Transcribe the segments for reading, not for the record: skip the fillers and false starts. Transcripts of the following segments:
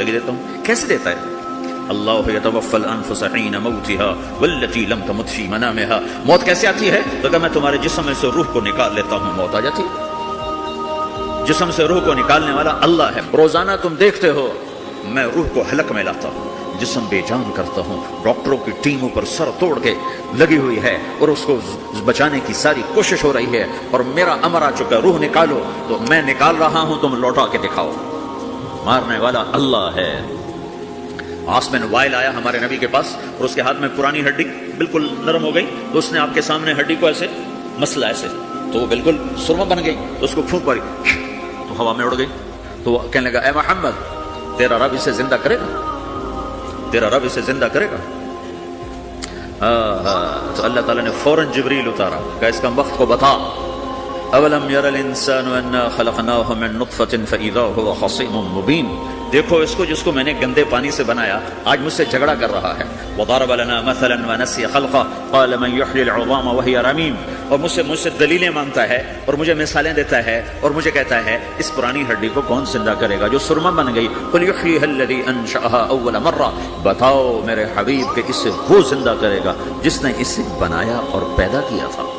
زندگی دیتا ہوں. کیسے دیتا ہے؟ اللہ یتوفی الانفس حین موتها والتی لم تمت فی منامها. موت کیسے آتی ہے؟ تو کہ میں تمہارے جسم میں سے روح کو نکال لیتا ہوں، موت آ جاتی ہے. جسم سے روح کو نکالنے والا اللہ ہے. روزانہ تم دیکھتے ہو میں روح کو حلق میں لاتا ہوں، جسم بے جان کرتا ہوں. ڈاکٹروں کی ٹیموں پر سر توڑ کے لگی ہوئی ہے اور اس کو بچانے کی ساری کوشش ہو رہی ہے، اور میرا امر آ چکا، روح نکالو. تو میں نکال رہا ہوں، تم لوٹا کے دکھاؤ. مارنے والا اللہ ہے. عاصم بن وائل آیا ہمارے نبی کے پاس اور اس کے ہاتھ میں پرانی ہڈی بالکل نرم ہو گئی، تو اس نے آپ کے سامنے ہڈی کو ایسے مسلا ایسے، تو وہ بالکل سرما بن گئی. تو اس کو پھونک پڑی تو ہوا میں اڑ گئی. تو وہ کہنے لگا اے محمد تیرا رب اسے زندہ کرے گا، تیرا رب اسے زندہ کرے گا. تو اللہ تعالیٰ نے فوراً جبریل اتارا کہ اس کا وقت کو بتا. اولم یر الانسان انا خلقناه من نطفة فاذا هو خصيم مبين. دیکھو اس کو جس کو میں نے گندے پانی سے بنایا آج مجھ سے جھگڑا کر رہا ہے. وضرب لنا مثلا ونسي خلقه قال من يحيي العظام وهي رميم. اور مجھ سے دلیلیں مانگتا ہے اور مجھے مثالیں دیتا ہے اور مجھے کہتا ہے اس پرانی ہڈی کو کون زندہ کرے گا جو سرما بن گئی. قل يحييها الذي انشأها اول مرة. بتاؤ میرے حبیب کہ اسے وہ زندہ کرے گا جس نے اسے بنایا اور پیدا کیا تھا.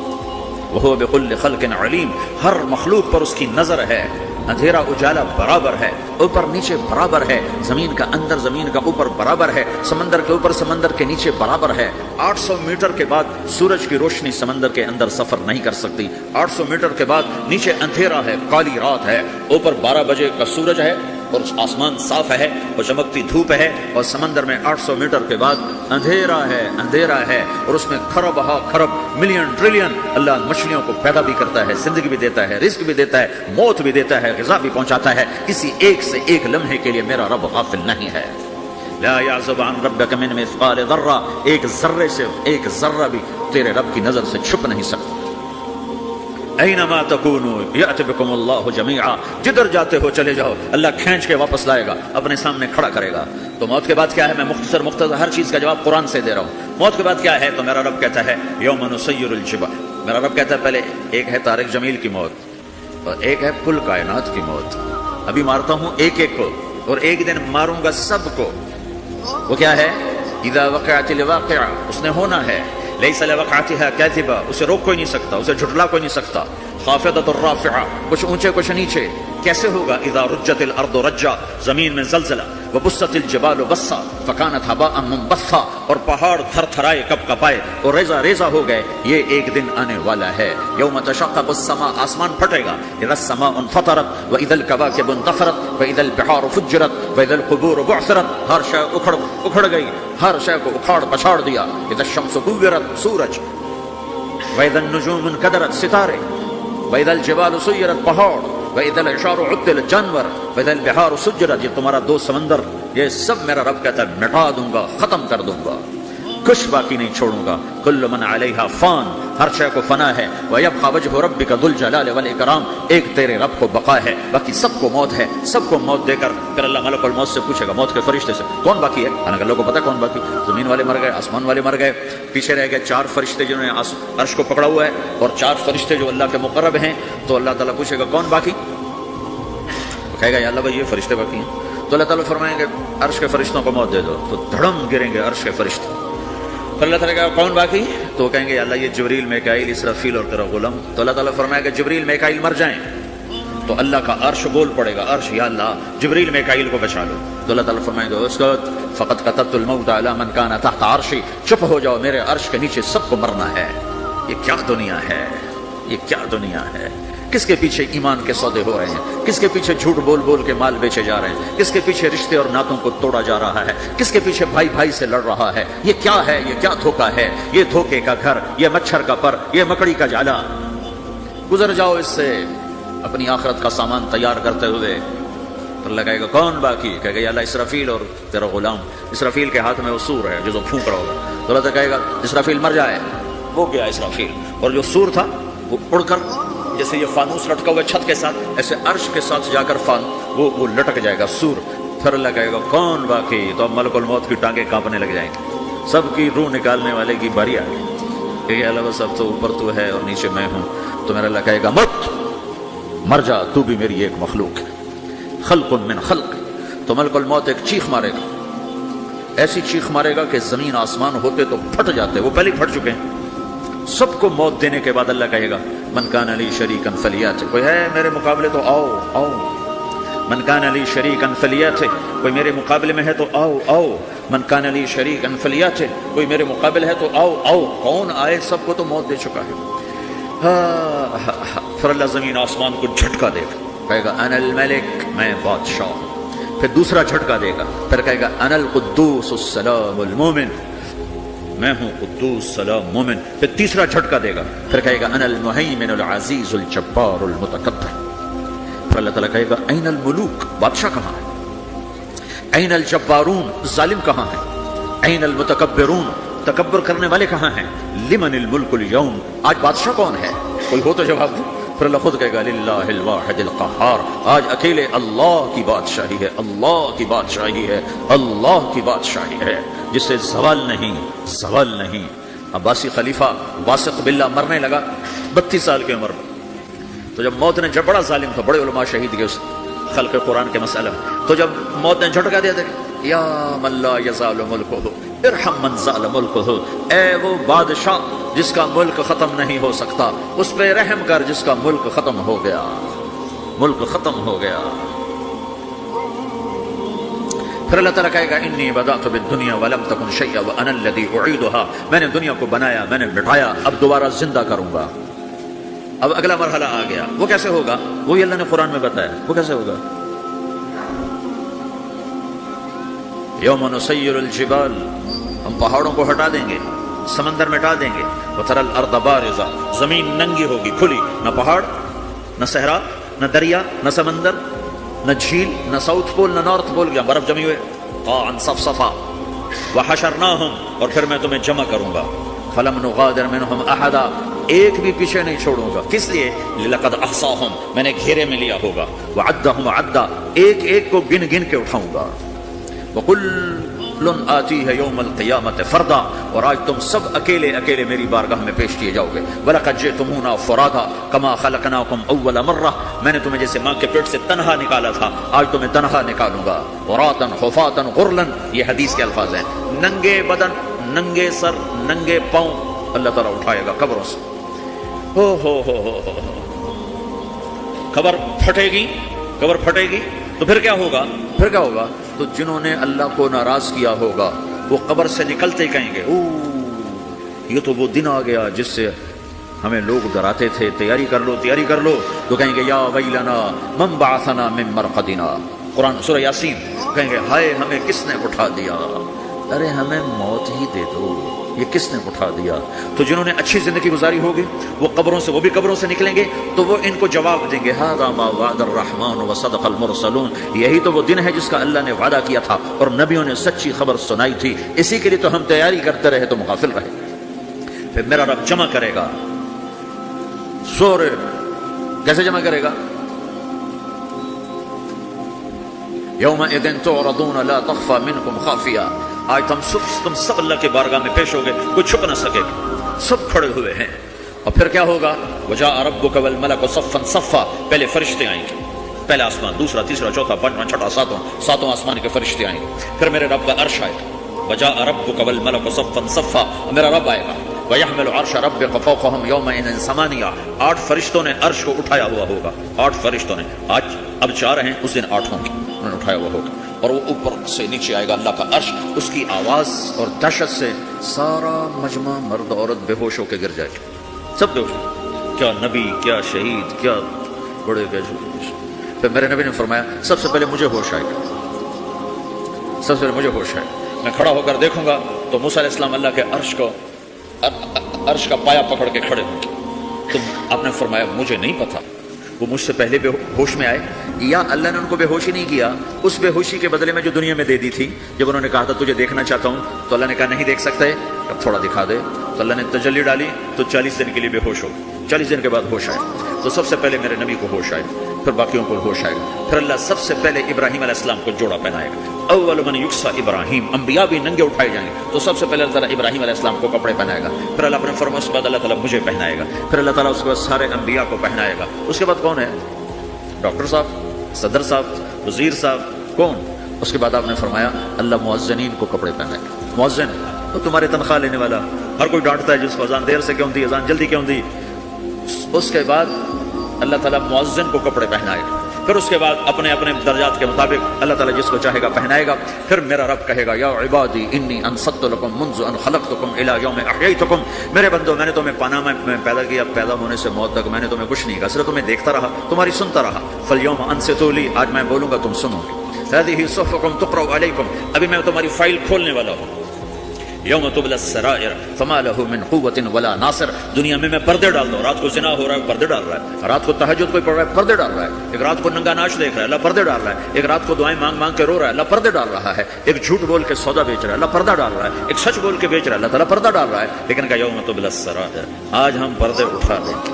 وہ بكل خلق علیم. ہر مخلوق پر اس کی نظر ہے. اندھیرا اجالا برابر ہے، اوپر نیچے برابر ہے، زمین کا اندر زمین کا اوپر برابر ہے، سمندر کے اوپر سمندر کے نیچے برابر ہے. 800 میٹر کے بعد سورج کی روشنی سمندر کے اندر سفر نہیں کر سکتی. 800 میٹر کے بعد نیچے اندھیرا ہے، کالی رات ہے، اوپر 12 بجے کا سورج ہے اور آسمان صاف ہے اور چمکتی دھوپ ہے، اور سمندر میں 800 میٹر کے بعد اندھیرا ہے اور اس میں کھرب ہا کھرب ملین ٹریلین اللہ مچھلیوں کو پیدا بھی کرتا ہے، زندگی بھی دیتا ہے، رزق بھی دیتا ہے، موت بھی دیتا ہے، غذا بھی پہنچاتا ہے. کسی ایک سے ایک لمحے کے لیے میرا رب غافل نہیں ہے. لا يعزب عن ربك من مثقال ذرہ. ایک ذرے سے ایک ذرہ بھی تیرے رب کی نظر سے چھپ نہیں سکتا. اینما تکونوا یأتی بکم اللہ جمیعا. جدھر جاتے ہو چلے جاؤ، اللہ کھینچ کے واپس لائے گا، اپنے سامنے کھڑا کرے گا. تو موت کے بعد کیا ہے؟ میں مختصر ہر چیز کا جواب قرآن سے دے رہا ہوں. موت کے بعد کیا ہے؟ تو میرا رب کہتا ہے یوم نسیر الجبال. میرا رب کہتا ہے پہلے ایک ہے طارق جمیل کی موت اور ایک ہے کل کائنات کی موت. ابھی مارتا ہوں ایک ایک کو اور ایک دن ماروں گا سب کو. وہ کیا ہے؟ اذا وقعت الواقعہ. اس نے ہونا ہے. لیس لوقعتها کاذبہ. اسے روک کوئی نہیں سکتا، اسے جھٹلا کوئی نہیں سکتا. خافضۃ الرافعہ. کچھ اونچے کچھ نیچے. کیسے ہوگا؟ اذا رجت الارض رجا. زمین میں زلزلہ. وبست الجبال بسا فكانت هباء منبثا. اور پہاڑ تھر تھرائے کپ کپائے اور ریزہ ریزہ ہو گئے. یہ ایک دن آنے والا ہے. یوم تشقق السماء. آسمان پھٹے گا. اذا السماء انفطرت واذا الكواكب انتثرت واذا البحار فجرت واذا القبور بعثرت. ہر شے اکھڑ گئی، ہر شے کو اکھاڑ پچھاڑ دیا. اذا الشمس كورت. سورج. واذا النجوم انكدرت. ستارے. واذا الجبال سيرت. پہاڑ. وَإِذَا الْعِشَارُ عُطِّلَتْ. جانور. وَإِذَا الْبِحَارُ سُجِّرَتْ. یہ تمہارا دو سمندر، یہ سب میرا رب کہتا ہے مٹا دوں گا، ختم کر دوں گا، کچھ باقی نہیں چھوڑوں گا. كُلُّ مَنْ عَلَيْهَا فان. ہر شے کو فنا ہے. وَيَبْقَى وَجْهُ رَبِّكَ ذُو الْجَلَالِ وَالْإِكْرَامِ. ایک تیرے رب کو بقا ہے، باقی سب کو موت ہے. سب کو موت دے کر پھر اللہ ملک الموت سے پوچھے گا، موت کے فرشتے سے کون باقی ہے؟ حالانکہ اللہ کو پتا کون باقی. زمین والے مر گئے، آسمان والے مر گئے، پیچھے رہ گئے 4 فرشتے جنہوں نے عرش کو پکڑا ہوا ہے اور 4 فرشتے جو اللہ کے مقرب ہیں. تو اللہ تعالیٰ پوچھے گا کون باقی؟ کہے گا یا اللہ بھائی یہ فرشتے باقی ہیں. تو اللہ تعالیٰ فرمائیں گے عرش کے فرشتوں کو موت دے دو. تو دھڑم گریں گے عرش کے فرشتے. پھر اللہ تعالیٰ کہا کون باقی؟ تو کہیں گے یا اللہ یہ جبریل میکائیل اسرافیل اور تیرا غلام. تو اللہ تعالیٰ فرمائے گا جبریل میکائیل مر جائیں. تو اللہ کا عرش بول پڑے گا، عرش یا اللہ جبریل میکائیل کو بچا لو. تو اللہ تعالیٰ فرمائیں گے اسکت فقط کتبت الموت علی من کان تحت عرشی. چپ ہو جاؤ، میرے عرش کے نیچے سب کو مرنا ہے. یہ کیا دنیا ہے، یہ کیا دنیا ہے. کس کے پیچھے ایمان کے سودے ہو رہے ہیں، کس کے پیچھے جھوٹ بول بول کے مال بیچے جا رہے ہیں، کس کے پیچھے رشتے اور ناتوں کو توڑا جا رہا ہے، کس کے پیچھے بھائی بھائی سے لڑ رہا ہے. یہ کیا ہے، یہ کیا دھوکہ ہے، یہ دھوکے کا گھر، یہ مچھر کا پر، یہ مکڑی کا جالا. گزر جاؤ اس سے اپنی آخرت کا سامان تیار کرتے ہوئے. تو اللہ کہے گا کون باقی؟ کہے گا یا اللہ اسرافیل اور تیرا غلام. اسرافیل کے ہاتھ میں وہ سور ہے جو پھونک رہا ہوگا. تو اللہ کہے گا اسرافیل مر جائے. وہ گیا اسرافیل، اور جو سور تھا وہ اڑ کر جیسے یہ فانوس لٹکا ہوا چھت کے ساتھ ایسے عرش کے ساتھ جا کر وہ لٹک جائے گا سور. پھر اللہ کہے گا کون باقی؟ تو اب ملک الموت کی ٹانگیں کانپنے لگ جائیں گی. سب کی روح نکالنے والے کی باری آ گئی کہ اللہ سب تو اوپر تو ہے اور نیچے میں ہوں. تو میرا اللہ کہے گا مت، مر جا، تو بھی میری ایک مخلوق ہے. خلق من خلق. تو ملک الموت ایک چیخ مارے گا، ایسی چیخ مارے گا کہ زمین آسمان ہوتے تو پھٹ جاتے، وہ پہلے ہی پھٹ چکے ہیں۔ سب کو موت دینے کے بعد اللہ کہے گا من کان لی شریکا فلیات، کوئی ہے میرے مقابلے تو آؤ آؤ، من کان لی شریکا فلیات، کوئی میرے مقابلے میں ہے تو آؤ آؤ، من کان لی شریکا فلیات، کوئی میرے مقابلے ہے تو آؤ آؤ، کون آئے؟ سب کو تو موت دے چکا ہے۔ پھر اللہ زمین آسمان کو جھٹکا دے گا، کہے گا انا الملک، میں بادشاہ ہوں۔ پھر دوسرا جھٹکا دے گا، پھر کہے گا انا القدوس السلام المومن، میں ہوں قدوس سلام مومن۔ پھر تیسرا جھٹکا دے گا، پھر کہے گا انا المہیمن العزیز الجبار المتکبر۔ پھر اللہ تعالیٰ کہے گا این الملوک، بادشاہ کہاں ہے؟ این الجبارون، ظالم کہاں ہے؟ این المتکبرون، تکبر کرنے والے کہاں ہیں؟ لمن الملک اليوم، آج بادشاہ کون ہے؟ کوئی ہو تو جواب دو۔ پھر اللہ خود کہے گا للہ الواحد القہار، آج اکیلے اللہ کی بادشاہی ہے، اللہ کی بادشاہی ہے، اللہ کی بادشاہی ہے، جس سے زوال نہیں، زوال نہیں۔ عباسی خلیفہ واثق باللہ مرنے لگا 32 سال کی عمر میں، تو جب موت نے، جب بڑا ظالم تھا، بڑے علماء شہید گئے اس خلق قرآن کے مسئلہ میں، تو جب موت نے جھٹکا دیا تھا یا من لا یزال ملکہ ارحم من زال ملکہ، اے وہ بادشاہ جس کا ملک ختم نہیں ہو سکتا، اس پہ رحم کر جس کا ملک ختم ہو گیا، ملک ختم ہو گیا۔ پھر اللہ تعالیٰ کہے گا انی بدأت بالدنیا ولم تکن شیئا وانا الذی اعیدها، میں نے دنیا کو بنایا، میں نے مٹایا، اب دوبارہ زندہ کروں گا۔ اب اگلا مرحلہ آ گیا، وہ کیسے ہوگا؟ وہی اللہ نے قرآن میں بتایا، وہ کیسے ہوگا؟ یوم نسیر الجبال، ہم پہاڑوں کو ہٹا دیں گے، سمندر مٹا دیں گے، وتری الارض بارزہ، زمین ننگی ہوگی، کھلی، نہ پہاڑ، نہ صحرا، نہ دریا، نہ سمندر، نہ جھیل، نہ ساؤتھ پول، نہ نارتھ پول، یا برف جمی ہوئے، قاعا صفصفا، وحشرناہم، اور پھر میں تمہیں جمع کروں گا، فلم نغادر منہم احدا، ایک بھی پیچھے نہیں چھوڑوں گا، کس لیے؟ لقد احصاہم، میں نے گھیرے میں لیا ہوگا، وعدہم عدا، ایک ایک کو گن گن کے اٹھاؤں گا، وکل آتیہ یوم القیامت فردا، اور آج تم سب اکیلے اکیلے میری بارگاہ میں پیش کیے جاؤ گے، وَلَقَدْ جِئْتُمُونَا فُرَادَىٰ كَمَا خَلَقْنَاكُمْ أَوَّلَ مَرَّةٍ، میں نے تمہیں جیسے ماں کے پیٹ سے تنہا نکالا تھا، آج تمہیں تنہا نکالوں گا، عُرَاةً حُفَاةً غُرْلًا، یہ حدیث کے الفاظ ہیں، ننگے بدن، ننگے سر، ننگے پاؤں اللہ تعالیٰ اٹھائے گا قبروں سے، ہو قبر پھٹے گی، قبر پھٹے گی تو پھر کیا ہوگا؟ پھر کیا ہوگا؟ تو جنہوں نے اللہ کو ناراض کیا ہوگا وہ قبر سے نکلتے ہی کہیں گے او یہ تو وہ دن آ گیا جس سے ہمیں لوگ ڈراتے تھے، تیاری کر لو تیاری کر لو، تو کہیں گے یا ویلنا من بعثنا من مرقدنا، قرآن سورہ یاسین، کہیں گے ہائے ہمیں کس نے اٹھا دیا، ارے ہمیں موت ہی دے دو، یہ کس نے اٹھا دیا۔ تو جنہوں نے اچھی زندگی گزاری ہوگی وہ قبروں سے، وہ بھی قبروں سے نکلیں گے تو وہ ان کو جواب دیں گے ھذا ما وعد الرحمن وصدق المرسلون، یہی تو وہ دن ہے جس کا اللہ نے وعدہ کیا تھا اور نبیوں نے سچی خبر سنائی تھی، اسی کے لیے تو ہم تیاری کرتے رہے، تم غافل رہے۔ پھر میرا رب جمع کرے گا، سورے کیسے جمع کرے گا؟ یومئذ تعرضون لا تخفى منکم خافیہ، آج تم سب اللہ کے بارگاہ میں پیش ہو گئے، کوئی چھپ نہ سکے گا، سب کھڑے ہوئے ہیں۔ اور پھر کیا ہوگا؟ وجاء ربک والملک صفا صفا، پہلے فرشتے آئیں گے، پہلا آسمان، دوسرا، تیسرا، چوتھا، پانچواں، چھٹا، ساتواں آسمان کے فرشتے آئیں گے، پھر میرے رب کا عرش آئے گا، وجاء ربک والملک صفا صفا، میرا رب آئے گا، وَيَحْمِلُ عَرْشَ رَبِّكَ فَوْقَهُمْ يَوْمَئِذٍ ثَمَانِيَةٌ، 8 فرشتوں نے عرش کو اٹھایا ہوا ہوگا، 8 فرشتوں نے، آج اب 4 ہیں، اس دن 8 ہوں گے، انہوں نے اٹھایا ہوا ہوگا، اور وہ اوپر سے نیچے آئے گا اللہ کا عرش، اس کی آواز اور دہشت سے سارا مجمع مرد عورت بے ہوش ہو کے گر جائے گا، سب بے ہوش، کیا نبی، کیا شہید، کیا بڑے گئے۔ پھر میرے نبی نے فرمایا سب سے پہلے مجھے ہوش آئے گا، سب سے پہلے مجھے ہوش آئے گا، میں کھڑا ہو کر دیکھوں گا تو موسیٰ علیہ السلام اللہ کے عرش کا پایا پکڑ کے کھڑے ہوں گے، تو آپ نے فرمایا مجھے نہیں پتا وہ مجھ سے پہلے بے ہوش میں آئے یا اللہ نے ان کو بے ہوشی نہیں کیا، اس بے ہوشی کے بدلے میں جو دنیا میں دے دی تھی، جب انہوں نے کہا تھا تجھے دیکھنا چاہتا ہوں تو اللہ نے کہا نہیں دیکھ سکتے، اب تھوڑا دکھا دے، تو اللہ نے تجلی ڈالی تو 40 دن کے لیے بے ہوش ہو، 40 دن کے بعد ہوش آئے، تو سب سے پہلے میرے نبی کو ہوش آئے، پھر باقیوں کو ہوش آئے گا، پھر اللہ سب سے پہلے ابراہیم علیہ السلام کو جوڑا پہنائے گا، اول من یکسا ابراہیم، انبیاء بھی ننگے اٹھائے جائیں گے، تو سب سے پہلے اللہ تعالیٰ ابراہیم علیہ السلام کو کپڑے پہنائے گا، پھر اللہ اپنے فرمان کے بعد اللہ تعالیٰ مجھے پہنائے گا، پھر اللہ تعالیٰ اس کے بعد سارے انبیاء کو پہنائے گا، اس کے بعد کون ہے؟ ڈاکٹر صاحب، صدر صاحب، وزیر صاحب، کون؟ اس کے بعد آپ نے فرمایا اللہ مؤذنین کو کپڑے پہنائے. مؤذن تو تمہاری تنخواہ لینے والا، ہر کوئی ڈانٹتا ہے جس کو اذان دیر سے کیوں دی، اذان جلدی کیوں دی. اس کے بعد اللہ تعالیٰ مؤذن کو کپڑے پہنائے گا. پھر اس کے بعد اپنے اپنے درجات کے مطابق اللہ تعالیٰ جس کو چاہے گا پہنائے گا. پھر میرا رب کہے گا یا عبادی انی انصت لکم منذ ان خلقتکم الی یوم احییتکم، میرے بندو میں نے تمہیں پاناما میں پیدا کیا، پیدا ہونے سے موت تک میں نے تمہیں کچھ نہیں کہا، صرف تمہیں دیکھتا رہا، تمہاری سنتا رہا. فالیوم انصتوا لی، آج میں بولوں گا تم سنو گے. هذه صحفکم تقرأ علیکم، ابھی میں تمہاری فائل کھولنے والا ہوں. یوم تبلی السرائر فما له من قوت ولا ناصر، دنیا میں پردے ڈال دو. رات کو زنا ہو رہا ہے، پردے ڈال رہا ہے. رات کو تہجد کوئی پڑھ رہا ہے، پردے ڈال رہا ہے. ایک رات کو ننگا ناچ دیکھ رہا ہے، اللہ پردے ڈال رہا ہے. ایک رات کو دعائیں مانگ مانگ کے رو رہا ہے، اللہ پردے ڈال رہا ہے. ایک جھوٹ بول کے سودا بیچ رہا ہے، اللہ پردہ ڈال رہا ہے. ایک سچ بول کے بیچ رہا ہے، اللہ تعالیٰ پردہ ڈال رہا ہے. لیکن کہ یوم تبلی السرائر، آج ہم پردے اٹھا دیں گے.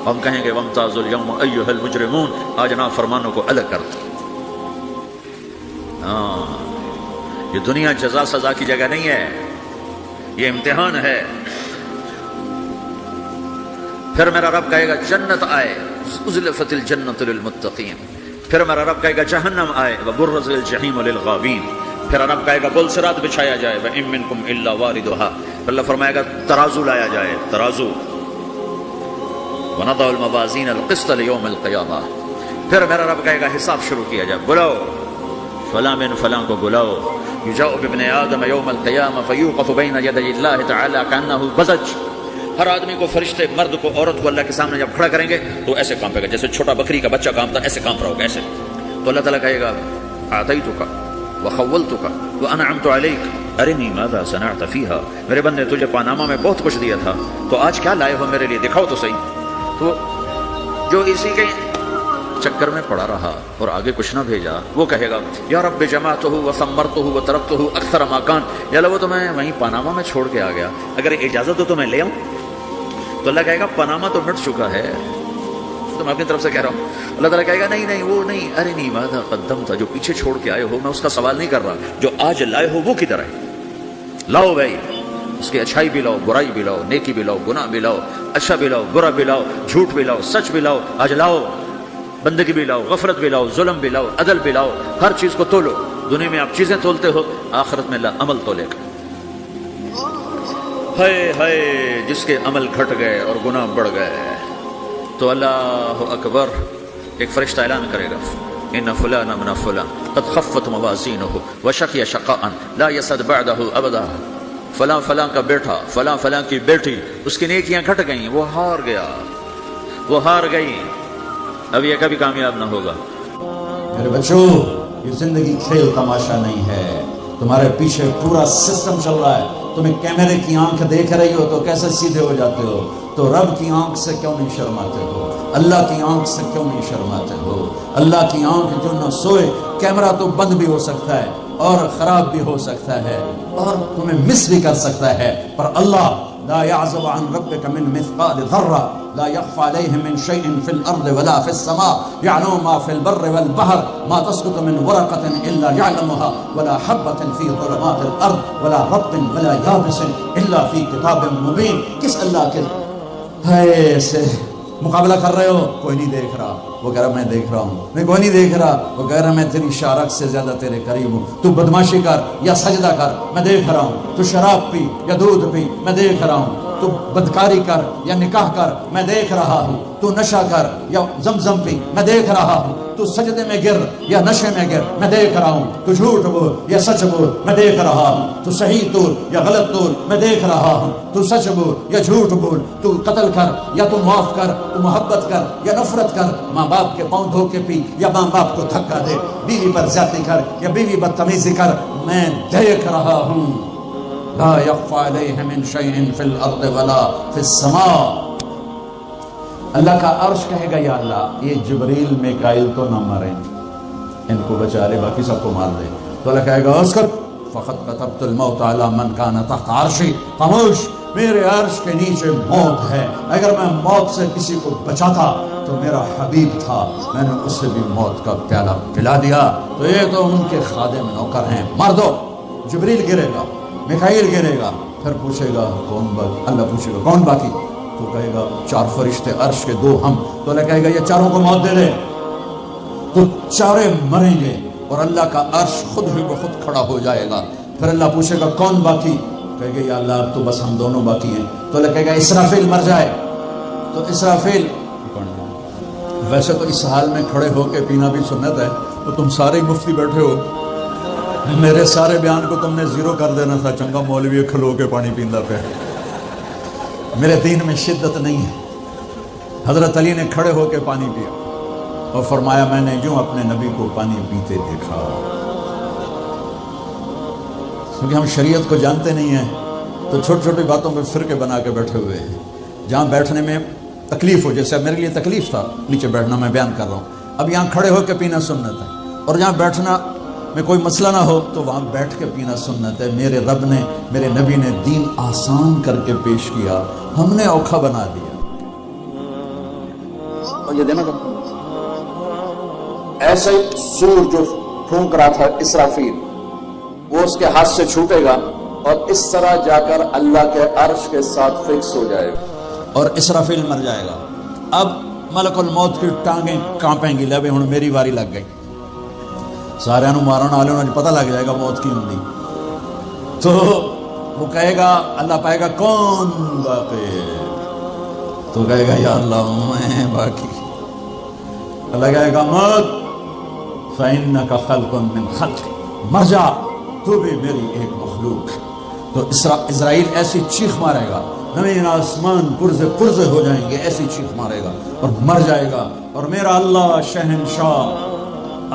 ہم کہیں گے وامتازوا اليوم ایھا المجرمون، آج نافرمانوں کو الگ کر دو. یہ دنیا جزا سزا کی جگہ نہیں ہے، یہ امتحان ہے. پھر میرا رب کہے گا جنت آئے، ازلفت الجنت للمتقین. پھر میرا رب کہے گا جہنم آئے، وبرز الجحیم للغاوین. پھر رب کہے گا پل صراط بچھایا جائے، وَإِن مِّنكُمْ إِلَّا وَارِدُهَا. اللہ فرمائے گا ترازو لایا جائے، ترازو. وَنَضَعُ الْمَوَازِينَ الْقِسْطَ لِيَوْمِ الْقِيَامَةِ. پھر میرا رب کہے گا حساب شروع کیا جائے، بلاؤ فلاں بن فلاں کو بلاؤ. یجاء بابن آدم یوم القیامہ فیوقف بین یدی اللہ تعالی کانہ بزج. ہر آدمی کو، فرشتے مرد کو عورت کو اللہ کے سامنے جب کھڑا کریں گے تو ایسے کانپے گا جیسے چھوٹا بکری کا بچہ کانپتا، ایسے کانپ رہا ہوگا ایسے. تو اللہ تعالیٰ کہے گا اعطیتک وخولتک وانعمت علیک ارنی ماذا صنعت فیہا. میرے بندے تجھے پاناما میں بہت کچھ دیا تھا، تو آج کیا لائے ہو میرے لیے، دکھاؤ تو صحیح. تو جو اسی کے چکر میں پڑا رہا اور آگے کچھ نہ بھیجا، وہ کہے گا یا رب جمعتہ وثمرتہ وترکتہ اکثر ما کان. یا اللہ وہ تو میں وہیں پاناما میں چھوڑ کے آ گیا، اگر اجازت ہو تو میں لے آؤں. تو اللہ کہے گا پاناما تو مٹ چکا ہے، تو میں اپنی طرف سے کہہ رہا ہوں. اللہ تعالیٰ کہے گا نہیں نہیں وہ نہیں، ارے نہیں ماذا قدمت، جو پیچھے چھوڑ کے آئے ہو میں اس کا سوال نہیں کر رہا، جو آج لائے ہو وہ کدھر ہے. لاؤ بھائی، اس کی اچھائی بھی لاؤ، برائی بھی لاؤ، نیکی بھی لاؤ، گناہ بھی لاؤ، اچھا بھی لاؤ، برا بھی لاؤ، جھوٹ بھی لاؤ، سچ بھی لاؤ. آج لاؤ، بندگی بھی لاؤ، غفلت بھی لاؤ، ظلم بھی لاؤ، عدل بھی لاؤ. ہر چیز کو تولو. دنیا میں آپ چیزیں تولتے ہو، آخرت میں اللہ عمل تولے گا. ہائے ہائے جس کے عمل گھٹ گئے اور گناہ بڑھ گئے، تو اللہ اکبر، ایک فرشتہ اعلان کرے گا ان فلان من فلان قد خفت موازینہ وشقی شقاء لا یسعد بعدہ ابدا. فلاں فلاں کا بیٹا، فلاں فلاں کی بیٹی، اس کی نیکیاں گھٹ گئیں، وہ ہار گیا، وہ ہار گئی، اب یہ کبھی کامیاب نہ ہوگا. میرے بچوں، یہ زندگی کھیل تماشا نہیں ہے. تمہارے پیچھے پورا سسٹم چل رہا ہے. تمہیں کیمرے کی آنکھ دیکھ رہی ہو تو کیسے سیدھے ہو جاتے ہو؟ تو رب کی آنکھ سے کیوں نہیں شرماتے ہو؟ اللہ کی آنکھ سے کیوں نہیں شرماتے ہو؟ اللہ کی آنکھ جو نہ سوئے. کیمرہ تو بند بھی ہو سکتا ہے اور خراب بھی ہو سکتا ہے اور تمہیں مس بھی کر سکتا ہے، پر اللہ لا يعزب عن ربك من مثقال ذرة لا يخفى عليه من شيء في الأرض ولا في السماء يعلم ما في البر والبحر ما تسقط من ورقة إلا يعلمها ولا حبة في ظلمات الأرض ولا رطب ولا يابس إلا في كتاب مبين. کس اللہ کے ایسے مقابلہ کر رہے ہو؟ کوئی نہیں دیکھ رہا. وہ کہہ رہا میں دیکھ رہا ہوں. میں کوئی نہیں دیکھ رہا. وہ کہہ رہا میں تیری شارک سے زیادہ تیرے قریب ہوں. تو بدماشی کر یا سجدہ کر، میں دیکھ رہا ہوں. تو شراب پی یا دودھ پی، میں دیکھ رہا ہوں. تو بدکاری کر یا نکاح کر، میں دیکھ رہا ہوں. تو نشہ کر یا زمزم پی، میں دیکھ رہا ہوں. تو سجدے میں گر یا نشے میں گر، میں دیکھ رہا ہوں. تو جھوٹ بول یا سچ بول، میں دیکھ رہا ہوں. تو صحیح طور یا غلط طور، میں دیکھ رہا ہوں. تو سچ بول یا جھوٹ بول، تو قتل کر یا تو معاف کر، تو محبت کر یا نفرت کر، ماں باپ کے پاؤں دھو کے پی یا ماں باپ کو دھکا دے، بیوی پر زیادتی کر یا بیوی بدتمیزی کر، میں دیکھ رہا ہوں. لا يخفى عليه من شيء في الارض ولا في السماء. اللہ کا عرش کہے گا یا اللہ یہ جبریل میکائیل تو نہ مریں، ان کو بچا لے، باقی سب کو مار دے. تو اللہ کہے گا اسکت فقط كتبت الموت على من كان تحت عرشي. خاموش، میرے عرش کے نیچے موت ہے. اگر میں موت سے کسی کو بچاتا تو میرا حبیب تھا، میں نے اسے بھی موت کا پیالہ پلا دیا. تو یہ تو ان کے خادم نوکر ہیں، مار دو. جبریل گرے گا، میکائیل گرے گا، پھر پوچھے گا کون باقی؟ اللہ پوچھے گا کون باقی؟ تو کہے گا 4 فرشتے عرش کے 2 ہم. تو اللہ کہے گا یہ چاروں کو موت دے دے. تو چارے مریں گے. اور اللہ کا عرش خود ہی بخود کھڑا ہو جائے گا. پھر اللہ پوچھے گا کون باقی؟ کہے گا یا اللہ اب تو بس ہم دونوں باقی ہیں. تو اللہ کہے گا اسرافیل مر جائے. تو اسرافیل، ویسے تو اس حال میں کھڑے ہو کے پینا بھی سنت ہے، تو تم سارے مفتی بیٹھے ہو، میرے سارے بیان کو تم نے زیرو کر دینا تھا. چنگا مولوی کھلو کے پانی پیندا پہ. میرے دین میں شدت نہیں ہے. حضرت علی نے کھڑے ہو کے پانی پیا اور فرمایا میں نے یوں اپنے نبی کو پانی پیتے دیکھا. کیونکہ ہم شریعت کو جانتے نہیں ہیں تو چھوٹی چھوٹی باتوں پہ فرقے بنا کے بیٹھے ہوئے ہیں. جہاں بیٹھنے میں تکلیف ہو، جیسے میرے لیے تکلیف تھا نیچے بیٹھنا، میں بیان کر رہا ہوں. اب یہاں کھڑے ہو کے پینا سنت ہے، اور جہاں بیٹھنا میں کوئی مسئلہ نہ ہو تو وہاں بیٹھ کے پینا سنت ہے. میرے رب نے، میرے نبی نے دین آسان کر کے پیش کیا، ہم نے اوکھا بنا دیا. اور یہ دینا چاہتا ہوں ایسے سور جو پھونک رہا تھا اسرافیل، وہ اس کے ہاتھ سے چھوٹے گا اور اس طرح جا کر اللہ کے عرش کے ساتھ فکس ہو جائے گا اور اسرافیل مر جائے گا. اب ملک الموت کی ٹانگیں کانپیں گی، لے ہن میری واری لگ گئی، سارے مارن والے انہیں پتہ لگ جائے گا موت کی ہوندی. تو وہ کہے گا، اللہ پائے گا کون باقی؟ تو کہے گا یا اللہ میں باقی. اللہ کہے گا موت فإنک خلق من خلق، مر جا تو بھی میری ایک مخلوق. تو اسرائیل ایسی چیخ مارے گا، زمین آسمان پرزے پرزے ہو جائیں گے، ایسی چیخ مارے گا اور مر جائے گا. اور میرا اللہ شہنشاہ،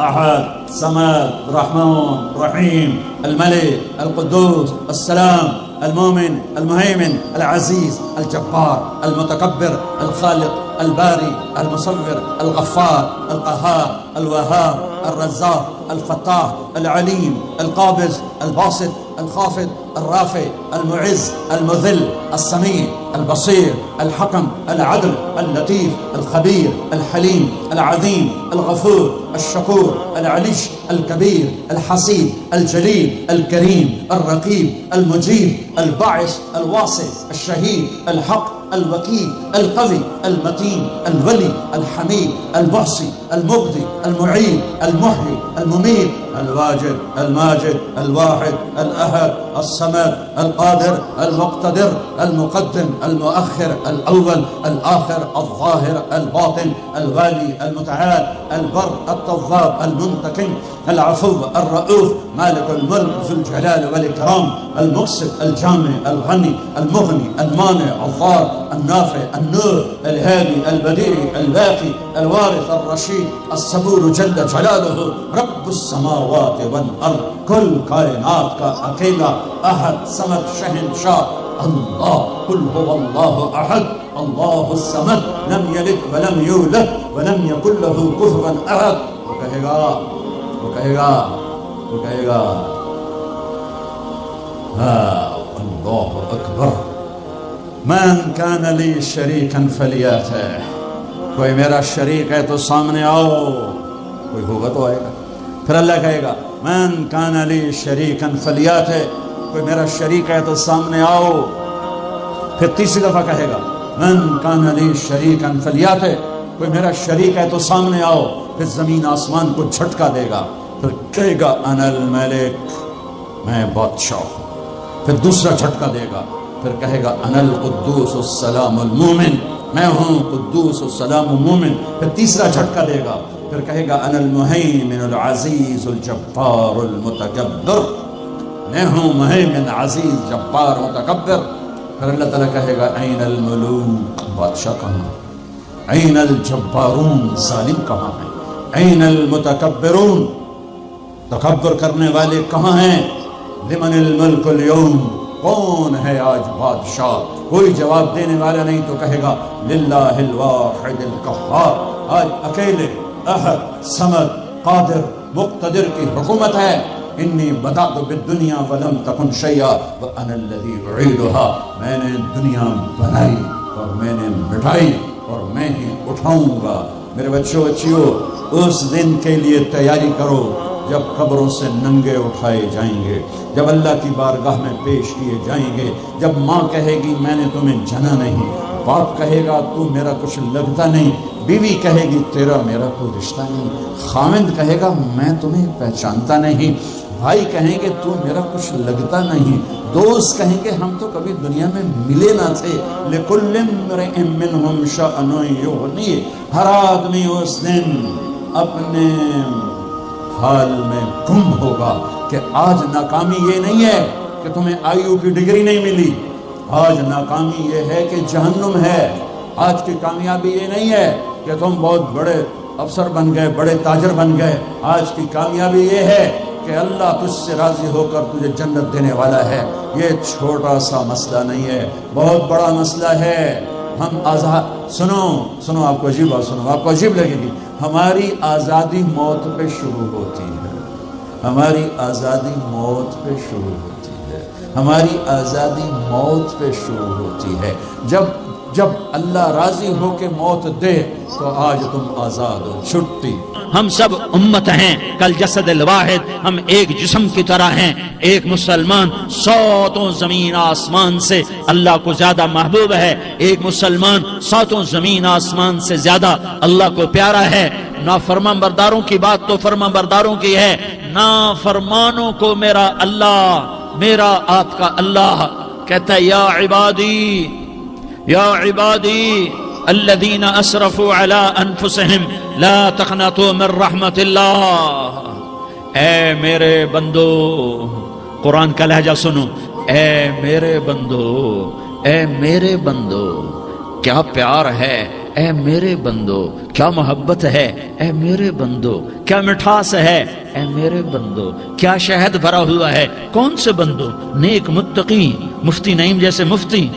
احد، صمد، رحمان، رحیم، الملک، القدوس، السلام، المومن، المهيمن، العزيز، الجبار، المتكبر، الخالق، الباري، المصور، الغفار، القهار، الوهاب، الرزاق، الفتاح، العليم، القابض، الباسط، الخافض، الرافع، المعز، المذل، السميع، البصير، الحكم، العدل، اللطيف، الخبير، الحليم، العظيم، الغفور، الشكور، العلي، الكبير، الحسيب، الجليل، الكريم، الرقيب، المجيب، الباعث، الواصل، الشهيد، الحق، الوكيل، القوي، المتين، الولي، الحميد، المحصي، المبدي، المعيد، المحيي، المميت، الواجد، الماجد، الواحد، الأحد، الصمد، القادر، المقتدر، المقدم، المؤخر، الأول، الآخر، الظاهر، الباطن، الوالي، المتعال، البر، التواب، المنتقم، العفو، الرؤوف، مالك الملك ذو الجلال والإكرام، المقسط، الجامع، الغني، المغني، المانع، الضار، النافع، النور، الهادي، البديع، الباقي، الوارث، الرشيد، الصبور جل جلاله، رب السماوات والارض، کل کائنات کا اکیلا احد صمد شہنشاہ اللہ. قل هو اللہ احد اللہ الصمد لم یلد ولم یولد ولم یکن له کفوا احد. وہ کہے گا اللہ اکبر. من کان لی شریکا فلیاتہ، کوئی میرا شریک ہے تو سامنے آؤ. کوئی ہوگا تو آئے گا. پھر اللہ کہے گا من کان لی شریکا فلیاتہ، کوئی میرا شریک ہے تو سامنے آؤ. پھر تیسری دفعہ کہے گا من کان لی شریکا فلیاتہ، کوئی میرا شریک ہے تو سامنے آؤ. پھر زمین آسمان کو جھٹکا دے گا. پھر کہے گا انا الملک، میں بادشاہ ہوں. پھر دوسرا جھٹکا دے گا. پھر کہے گا انا القدوس السلام المومن، میں ہوں قدوس السلام مومن. پھر تیسرا جھٹکا دے گا. پھر کہے گا انا المہیمن العزیز الجبار المتکبر، میں ہوں مہیمن عزیز جبار متکبر. پھر اللہ تعالیٰ کہے گا این الملوک، بادشاہ کہاں؟ این الجبارون، ظالم کہاں ہیں؟ این المتکبرون، تکبر کرنے والے کہاں ہیں؟ لمن الملک اليوم، کون ہے آج بادشاہ؟ کوئی جواب دینے والا نہیں. تو کہے گا للہ الواحد القہار، آج اکیلے احد صمد قادر مقتدر کی حکومت ہے. انی بدأت بالدنیا ولم تکن شیئا وانا الذی اعیدها، میں نے دنیا بنائی اور میں نے مٹائی اور میں ہی اٹھاؤں گا. میرے بچوں بچیوں، اس دن کے لیے تیاری کرو جب قبروں سے ننگے اٹھائے جائیں گے، جب اللہ کی بارگاہ میں پیش کیے جائیں گے، جب ماں کہے گی میں نے تمہیں جنا نہیں، باپ کہے گا تو میرا کچھ لگتا نہیں، بیوی کہے گی تیرا میرا کوئی رشتہ نہیں، خاوند کہے گا میں تمہیں پہچانتا نہیں، بھائی کہیں گے تو میرا کچھ لگتا نہیں، دوست کہیں گے ہم تو کبھی دنیا میں ملے نہ تھے۔ لِكُلِّ امْرِئٍ مِّنْهُمْ شَأْنٌ یغنیہ، ہر آدمی اس دن اپنے حال میں گم ہوگا کہ آج ناکامی یہ نہیں ہے کہ تمہیں IU کی ڈگری نہیں ملی، آج ناکامی یہ ہے کہ جہنم ہے، آج کی کامیابی یہ نہیں ہے کہ تم بہت بڑے افسر بن گئے، بڑے تاجر بن گئے، آج کی کامیابی یہ ہے کہ اللہ تجھ سے راضی ہو کر تجھے جنت دینے والا ہے۔ یہ چھوٹا سا مسئلہ نہیں ہے، بہت بڑا مسئلہ ہے۔ ہم آزاد، سنو آپ کو عجیب بات سنو، آپ کو عجیب لگے گی، ہماری آزادی موت پہ شروع ہوتی ہے، ہماری آزادی موت پہ شروع ہوتی ہے، ہماری آزادی موت پہ شروع ہوتی ہے۔ جب اللہ راضی ہو کے موت دے تو آج تم آزاد ہو، چھٹی۔ ہم سب امت ہیں کل جسد الواحد، ہم ایک جسم کی طرح ہیں۔ ایک مسلمان ساتوں زمین آسمان سے اللہ کو زیادہ محبوب ہے، ایک مسلمان ساتوں زمین آسمان سے زیادہ اللہ کو پیارا ہے۔ نافرمان برداروں کی بات تو فرمان برداروں کی ہے، نافرمانوں کو میرا اللہ، میرا آپ کا اللہ کہتا ہے یا عبادی، یا عبادی الذین اسرفوا علی انفسہم لا تقنطوا من رحمت اللہ۔ اے میرے بندو، قرآن کا لہجہ سنو، اے میرے بندو، اے میرے بندو، کیا پیار ہے، اے میرے بندو، کیا محبت ہے، اے میرے بندو، کیا مٹھاس ہے، اے میرے بندو، کیا شہد بھرا ہوا ہے۔ کون سے بندو؟ نیک متقی، مفتی نعیم جیسے مفتی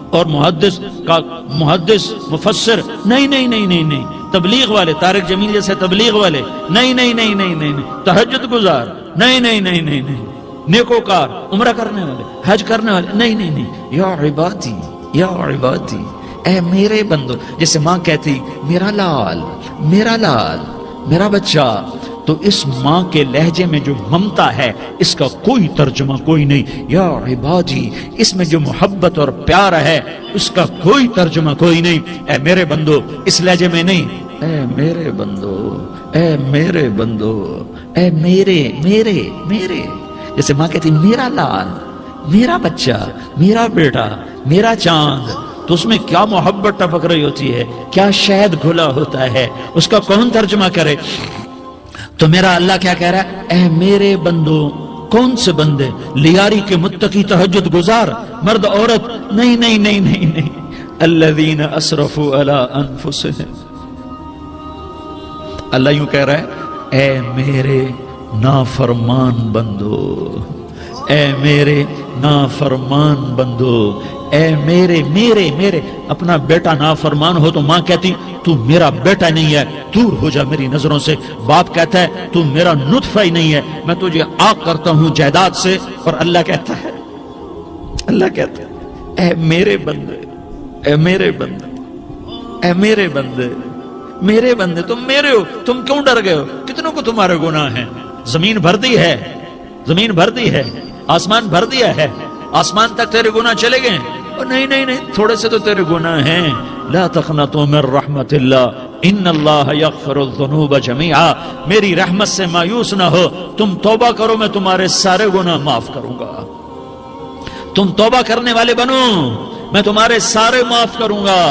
اور محدث مفسر، نہیں نہیں نہیں نہیں نہیں، تبلیغ والے، طارق جمیل جیسے تبلیغ والے، نہیں نہیں نہیں نہیں نہیں، تہجد گزار، نہیں نہیں نہیں نہیں نہیں، نیکوکار، عمرہ کرنے والے، حج کرنے والے، نہیں نہیں نہیں، یا عبادی، یا عبادی، اے میرے بندو۔ جیسے ماں کہتی میرا لال، میرا لال، میرا بچہ، تو اس ماں کے لہجے میں جو ممتا ہے اس کا کوئی ترجمہ کوئی نہیں۔ یا عبادی، اس میں جو محبت اور پیار ہے اس کا کوئی ترجمہ کوئی نہیں۔ اے میرے بندو، اس لہجے میں نہیں، اے میرے بندو، اے میرے بندو، اے میرے میرے میرے۔ جیسے ماں کہتی میرا لال، میرا بچہ، میرا بیٹا، میرا چاند، تو اس میں کیا محبت ٹپک رہی ہوتی ہے، کیا شہد گھلا ہوتا ہے، اس کا کون ترجمہ کرے؟ تو میرا اللہ کیا کہہ رہا ہے؟ اے میرے بندو، کون سے بندے؟ لیاری کے متقی، تہجد گزار، مرد عورت، نہیں نہیں نہیں نہیں نہیں، الذین اسرفوا علی انفسہم۔ اللہ یوں کہہ رہا ہے اے میرے نافرمان بندو، اے میرے نافرمان بندو، اے میرے میرے میرے۔ اپنا بیٹا نافرمان ہو تو ماں کہتی تو میرا بیٹا نہیں ہے، دور ہو جا میری نظروں سے۔ باپ کہتا ہے تو میرا نطفہ ہی نہیں ہے، میں تجھے آگ کرتا ہوں جائیداد سے۔ اور اللہ کہتا ہے، اللہ کہتا ہے اے میرے بندے، اے میرے بندے، اے میرے بندے، میرے بندے، تم میرے ہو، تم کیوں ڈر گئے ہو؟ کتنوں کو تمہارے گناہ ہیں؟ زمین بھر دی ہے، زمین بھر دی ہے، آسمان بھر دیا ہے، آسمان تک تیرے گناہ چلے گئے ہیں؟ نہیں نہیں نہیں، تھوڑے سے تو تیرے گناہ ہیں۔ لا تقنطوا من رحمت اللہ ان اللہ یغفر الذنوب جميعا۔ میری رحمت سے مایوس نہ ہو، تم توبہ کرو، میں تمہارے سارے گناہ معاف کروں گا۔ تم توبہ کرنے والے بنو، میں تمہارے سارے معاف کروں گا۔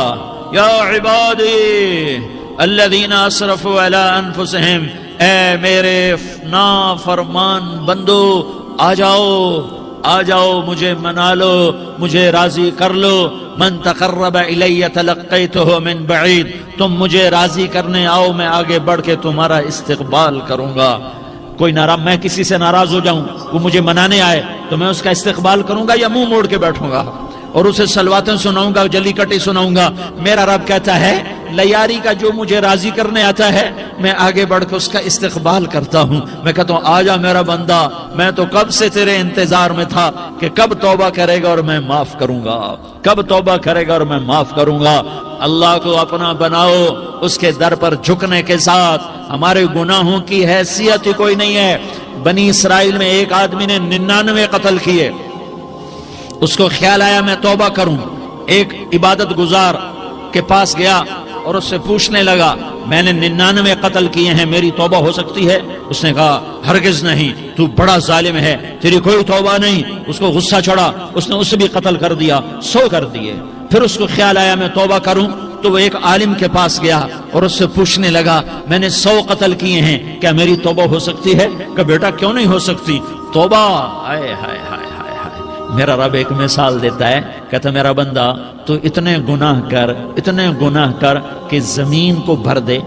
یا عبادی الذین اسرفوا علی انفسہم، اے میرے نافرمان بندو، آ جاؤ، آ جاؤ، مجھے منا لو، مجھے راضی کر لو۔ من تقرب الی تلقیتہ من بعید، تم مجھے راضی کرنے آؤ، میں آگے بڑھ کے تمہارا استقبال کروں گا۔ کوئی ناراض، میں کسی سے ناراض ہو جاؤں، وہ مجھے منانے آئے تو میں اس کا استقبال کروں گا یا منہ موڑ کے بیٹھوں گا؟ اور اسے سلواتیں سناؤں گا، جلی کٹی سناؤں گا۔ میرا رب کہتا ہے لیاری کا جو مجھے راضی کرنے آتا ہے میں آگے بڑھ کے اس کا استقبال کرتا ہوں۔ میں کہتا ہوں آجا میرا بندہ، میں تو کب سے تیرے انتظار میں تھا کہ کب توبہ کرے گا اور میں معاف کروں گا، کب توبہ کرے گا اور میں معاف کروں گا۔ اللہ کو اپنا بناؤ، اس کے در پر جھکنے کے ساتھ ہمارے گناہوں کی حیثیت ہی کوئی نہیں ہے۔ بنی اسرائیل میں ایک آدمی نے 99 قتل کیے، اس کو خیال آیا میں توبہ کروں، ایک عبادت گزار کے پاس گیا اور اس سے پوچھنے لگا میں نے 99 قتل کیے ہیں، میری توبہ ہو سکتی ہے؟ اس نے کہا ہرگز نہیں، تو بڑا ظالم ہے، تیری کوئی توبہ نہیں۔ اس کو غصہ چڑھا، اس نے اسے بھی قتل کر دیا، 100 کر دیے۔ پھر اس کو خیال آیا میں توبہ کروں، تو وہ ایک عالم کے پاس گیا اور اس سے پوچھنے لگا میں نے 100 قتل کیے ہیں، کیا میری توبہ ہو سکتی ہے؟ کہ بیٹا کیوں نہیں ہو سکتی توبہ؟ ہائے ہائے ہائے ہائے ہائے۔ میرا رب ایک مثال دیتا ہے، کہتا میرا بندہ تو اتنے گناہ کر، اتنے گناہ کر کہ زمین کو بھر دے،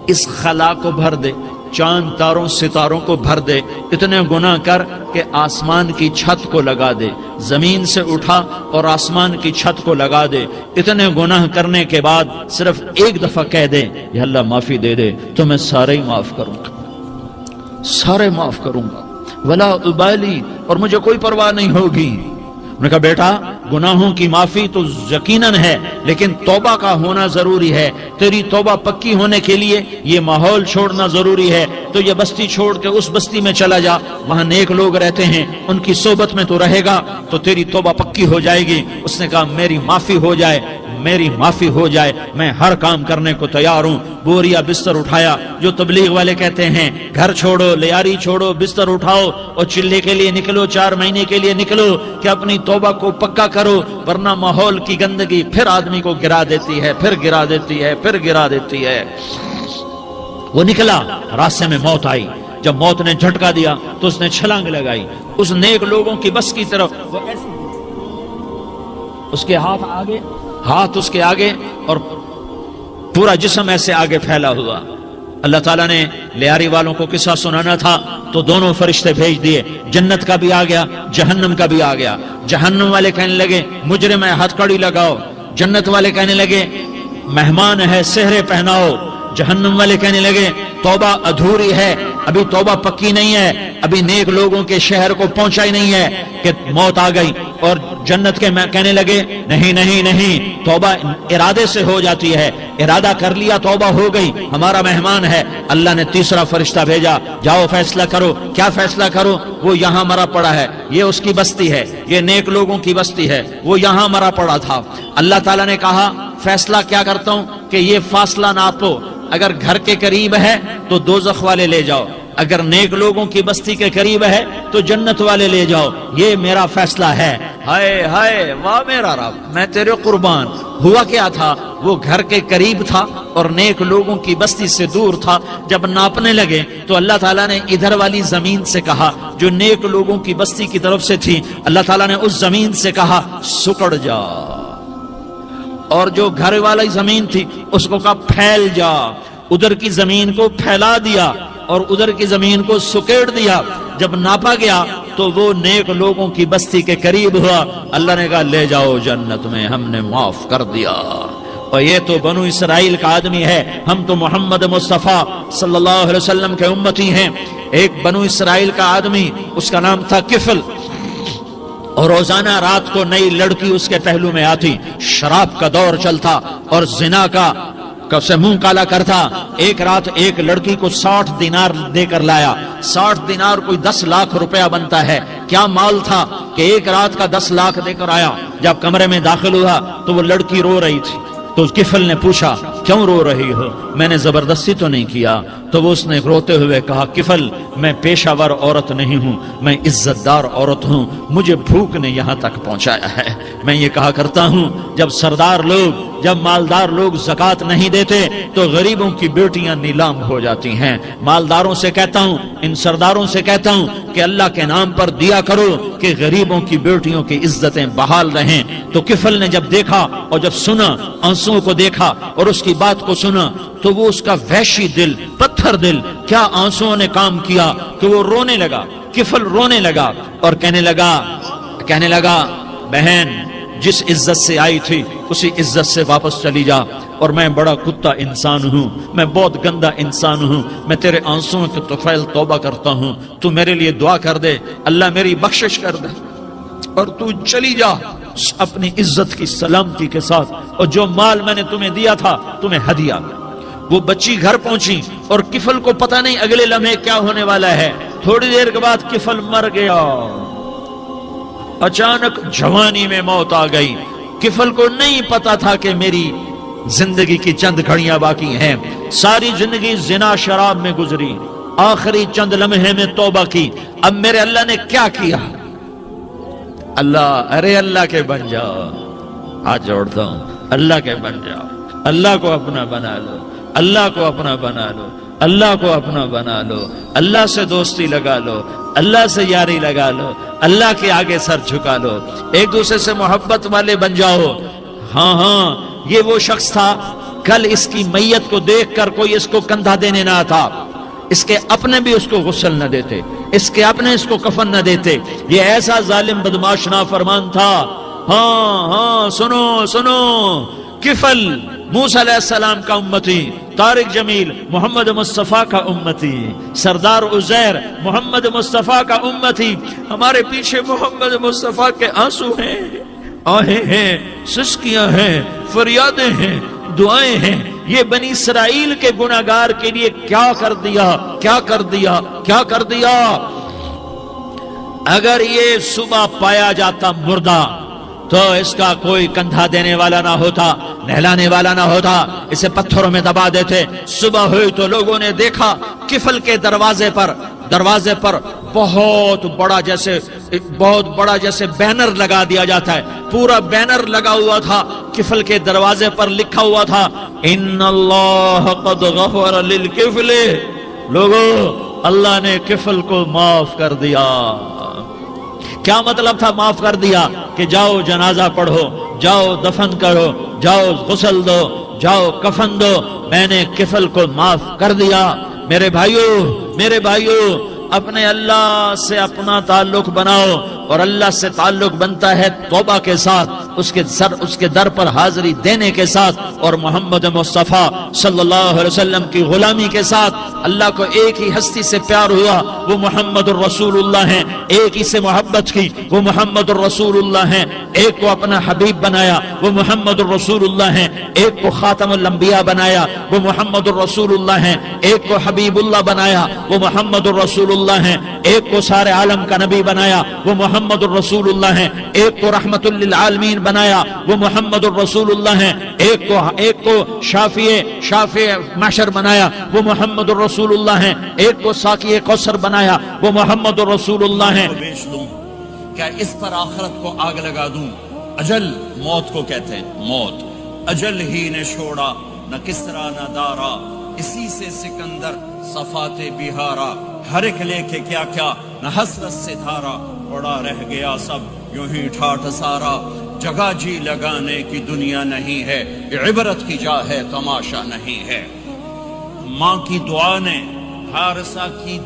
اس خلا کو بھر دے، چاند تاروں ستاروں کو بھر دے، اتنے گناہ کر کہ آسمان کی چھت کو لگا دے، زمین سے اٹھا اور آسمان کی چھت کو لگا دے۔ اتنے گناہ کرنے کے بعد صرف ایک دفعہ کہہ دے یا اللہ معافی دے دے تو میں سارے ہی معاف کروں گا، سارے معاف کروں گا، ولا ابالی، اور مجھے کوئی پرواہ نہیں ہوگی۔ انہوں نے کہا بیٹا گناہوں کی معافی تو یقیناً ہے لیکن توبہ کا ہونا ضروری ہے، تیری توبہ پکی ہونے کے لیے یہ ماحول چھوڑنا ضروری ہے، تو یہ بستی چھوڑ کے اس بستی میں چلا جا، وہاں نیک لوگ رہتے ہیں، ان کی صحبت میں تو رہے گا تو تیری توبہ پکی ہو جائے گی۔ اس نے کہا میری معافی ہو جائے، میری معافی ہو جائے، میں ہر کام کرنے کو تیار ہوں۔ بوریا بستر اٹھایا، جو تبلیغ والے کہتے ہیں گھر چھوڑو، لیاری چھوڑو، بستر اٹھاؤ اور چلے کے لیے نکلو، 4 مہینے کے لیے نکلو کہ اپنی توبہ کو پکا کرو، ورنہ ماحول کی گندگی پھر آدمی کو گرا دیتی ہے، پھر گرا دیتی ہے، پھر گرا دیتی ہے۔ وہ نکلا، راستے میں موت آئی، جب موت نے جھٹکا دیا تو اس نے چھلانگ لگائی اس نیک لوگوں کی بس کی طرف، وہ ایسے اس کے ہاتھ آگے، ہاتھ اس کے آگے اور پورا جسم ایسے آگے پھیلا ہوا۔ اللہ تعالیٰ نے لیاری والوں کو قصہ سنانا تھا تو دونوں فرشتے بھیج دیے، جنت کا بھی آ گیا، جہنم کا بھی آ گیا۔ جہنم والے کہنے لگے مجرم ہے ہتھ کڑی لگاؤ، جنت والے کہنے لگے مہمان ہے سہرے پہناؤ، جہنم والے کہنے لگے توبہ ادھوری ہے، ابھی توبہ پکی نہیں ہے، ابھی نیک لوگوں کے شہر کو پہنچا ہی نہیں ہے کہ موت آ گئی۔ اور جنت کے کہنے لگے نہیں نہیں نہیں، توبہ ارادے سے ہو جاتی ہے، ارادہ کر لیا توبہ ہو گئی، ہمارا مہمان ہے۔ اللہ نے تیسرا فرشتہ بھیجا، جاؤ فیصلہ کرو۔ کیا فیصلہ کرو؟ وہ یہاں مرا پڑا ہے، یہ اس کی بستی ہے، یہ نیک لوگوں کی بستی ہے، وہ یہاں مرا پڑا تھا۔ اللہ تعالیٰ نے کہا فیصلہ کیا کرتا ہوں کہ یہ فاصلہ ناپو، اگر گھر کے قریب ہے تو دوزخ والے لے جاؤ، اگر نیک لوگوں کی بستی کے قریب ہے تو جنت والے لے جاؤ، یہ میرا فیصلہ ہے۔ ہائے ہائے واہ میرا رب، میں تیرے قربان۔ ہوا کیا تھا؟ وہ گھر کے قریب تھا اور نیک لوگوں کی بستی سے دور تھا۔ جب ناپنے لگے تو اللہ تعالیٰ نے ادھر والی زمین سے کہا جو نیک لوگوں کی بستی کی طرف سے تھی، اللہ تعالیٰ نے اس زمین سے کہا سکڑ جا، اور جو گھر والی زمین تھی اس کو کہا پھیل جا۔ ادھر کی زمین کو پھیلا دیا اور ادھر کی زمین کو سکیڑ دیا۔ جب ناپا گیا تو وہ نیک لوگوں کی بستی کے قریب ہوا۔ اللہ نے کہا لے جاؤ جنت میں، ہم نے معاف کر دیا۔ اور یہ تو بنو اسرائیل کا آدمی ہے، ہم تو محمد مصطفیٰ صلی اللہ علیہ وسلم کے امتی ہیں۔ ایک بنو اسرائیل کا آدمی، اس کا نام تھا کفل، اور روزانہ رات کو نئی لڑکی اس کے پہلو میں آتی، شراب کا دور چلتا اور زنا کا سے منہ کالا کرتا۔ ایک رات ایک لڑکی کو 60 دینار دے کر لایا۔ 60 دینار کوئی 10 لاکھ روپیہ بنتا ہے۔ کیا مال تھا کہ ایک رات کا 10 لاکھ دے کر آیا۔ جب کمرے میں داخل ہوا تو وہ لڑکی رو رہی تھی، تو کفل نے پوچھا کیوں رو رہی ہو؟ میں نے زبردستی تو نہیں کیا۔ تو وہ اس نے روتے ہوئے کہا کفل میں پیشہ ور عورت نہیں ہوں، میں عزت دار عورت ہوں، مجھے بھوک نے یہاں تک پہنچایا ہے۔ میں یہ کہا کرتا ہوں جب سردار لوگ، جب مالدار لوگ زکوٰۃ نہیں دیتے تو غریبوں کی بیٹیاں نیلام ہو جاتی ہیں۔ مالداروں سے کہتا ہوں، ان سرداروں سے کہتا ہوں کہ اللہ کے نام پر دیا کرو کہ غریبوں کی بیٹیوں کی عزتیں بحال رہیں۔ تو کفل نے جب دیکھا اور جب سنا، آنسوؤں کو دیکھا اور اس کی بات کو سنا، تو وہ اس کا وحشی دل، پتھر دل، کیا آنسوؤں نے کام کیا کہ وہ رونے لگا۔ کفل رونے لگا اور کہنے لگا بہن جس عزت سے آئی تھی اسی عزت سے واپس چلی جا، اور میں بڑا کتا انسان ہوں، میں بہت گندا انسان ہوں، میں تیرے آنسوؤں کے طفیل توبہ کرتا ہوں، تو میرے لیے دعا کر دے، اللہ میری بخشش کر دے، اور تو چلی جا اپنی عزت کی سلامتی کے ساتھ، اور جو مال میں نے تمہیں دیا تھا تمہیں ہدیہ۔ وہ بچی گھر پہنچی اور کفل کو پتہ نہیں اگلے لمحے کیا ہونے والا ہے، تھوڑی دیر کے بعد کفل مر گیا، اچانک جوانی میں موت آ گئی۔ کفل کو نہیں پتا تھا کہ میری زندگی کی چند گھڑیاں باقی ہیں، ساری زندگی زنا شراب میں گزری، آخری چند لمحے میں توبہ کی، اب میرے اللہ نے کیا کیا؟ اللہ، ارے اللہ کے بن جاؤ، ہاتھ جوڑتا ہوں، اللہ کے بن جاؤ، اللہ کو اپنا بنا لو، اللہ کو اپنا بنا لو، اللہ کو اپنا بنا لو، اللہ سے دوستی لگا لو، اللہ سے یاری لگا لو، اللہ کے آگے سر جھکا لو، ایک دوسرے سے محبت والے بن جاؤ۔ ہاں ہاں، یہ وہ شخص تھا، کل اس کی میت کو دیکھ کر کوئی اس کو کندھا دینے نہ آتا، اس کے اپنے بھی اس کو غسل نہ دیتے، اس کے اپنے اس کو کفن نہ دیتے، یہ ایسا ظالم بدماش نافرمان تھا۔ ہاں ہاں، سنو سنو، کفل موسیٰ علیہ السلام کا امتی، طارق جمیل محمد مصطفیٰ کا امتی، سردار عزیر محمد مصطفیٰ کا امتی، ہمارے پیچھے محمد مصطفیٰ کے آنسو ہیں، آہیں ہیں، سسکیاں ہیں، فریادیں ہیں، دعائیں ہیں۔ یہ بنی اسرائیل کے گناہگار کے لیے کیا کر دیا، کیا کر دیا، کیا کر دیا۔ اگر یہ صبح پایا جاتا مردہ تو اس کا کوئی کندھا دینے والا نہ ہوتا، نہلانے والا نہ ہوتا، اسے پتھروں میں دبا دیتے۔ صبح ہوئی تو لوگوں نے دیکھا کفل کے دروازے پر بہت بڑا جیسے بینر لگا دیا جاتا ہے، پورا بینر لگا ہوا تھا، کفل کے دروازے پر لکھا ہوا تھا ان اللہ قد غفر للکفل، لوگو اللہ نے کفل کو معاف کر دیا۔ کیا مطلب تھا معاف کر دیا؟ کہ جاؤ جنازہ پڑھو، جاؤ دفن کرو، جاؤ غسل دو، جاؤ کفن دو، میں نے کفل کو معاف کر دیا۔ میرے بھائیو، اپنے اللہ سے اپنا تعلق بناؤ، اور اللہ سے تعلق بنتا ہے توبہ کے ساتھ، اس کے در پر حاضری دینے کے ساتھ، اور محمد مصطفیٰ صلی اللہ علیہ وسلم کی غلامی کے ساتھ۔ اللہ کو ایک ہی ہستی سے پیار ہوا، وہ محمد الرسول اللہ ہیں، ایک ہی سے محبت کی، وہ محمد الرسول اللہ ہیں، ایک کو اپنا حبیب بنایا، وہ محمد الرسول اللہ ہیں، ایک کو خاتم الانبیاء بنایا، وہ محمد الرسول اللہ ہیں، ایک کو حبیب اللہ بنایا، وہ محمد الرسول اللہ ہیں، ایک کو سارے عالم کا نبی بنایا، وہ محمد الرسول اللہ ہیں، ایک کو رحمت للعالمین بنایا، وہ محمد الرسول اللہ ہیں، ایک کو شافع محشر بنایا، وہ محمد الرسول اللہ ہیں، ایک کو ساقی کوثر بنایا، وہ محمد الرسول اللہ ہیں۔ بیچ دوں کیا اس پر آخرت کو آگ لگا دوں؟ اجل موت کو کہتے ہیں، موت اجل ہی نے چھوڑا نہ کسرا نہ دارا، اسی سے سکندر صفات بہارا، ہر ایک لے کے کیا کیا نہ حسرت سے دھارا، پڑا رہ گیا سب یوں ہی ٹھاٹھ سارا، جگہ جی لگانے کی دنیا نہیں ہے، عبرت کی جا ہے تماشا نہیں ہے۔ ماں کی دعا نے حارثہ کی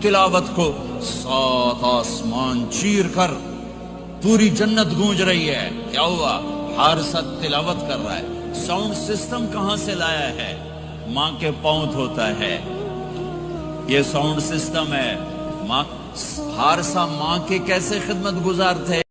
تلاوت کو 7 آسمان چیر کر پوری جنت گونج رہی ہے۔ کیا ہوا؟ حارثہ تلاوت کر رہا ہے، ساؤنڈ سسٹم کہاں سے لایا ہے؟ ماں کے پاؤں دھوتا ہے، یہ ساؤنڈ سسٹم ہے۔ حارثہ ماں کے کیسے خدمت گزار تھے۔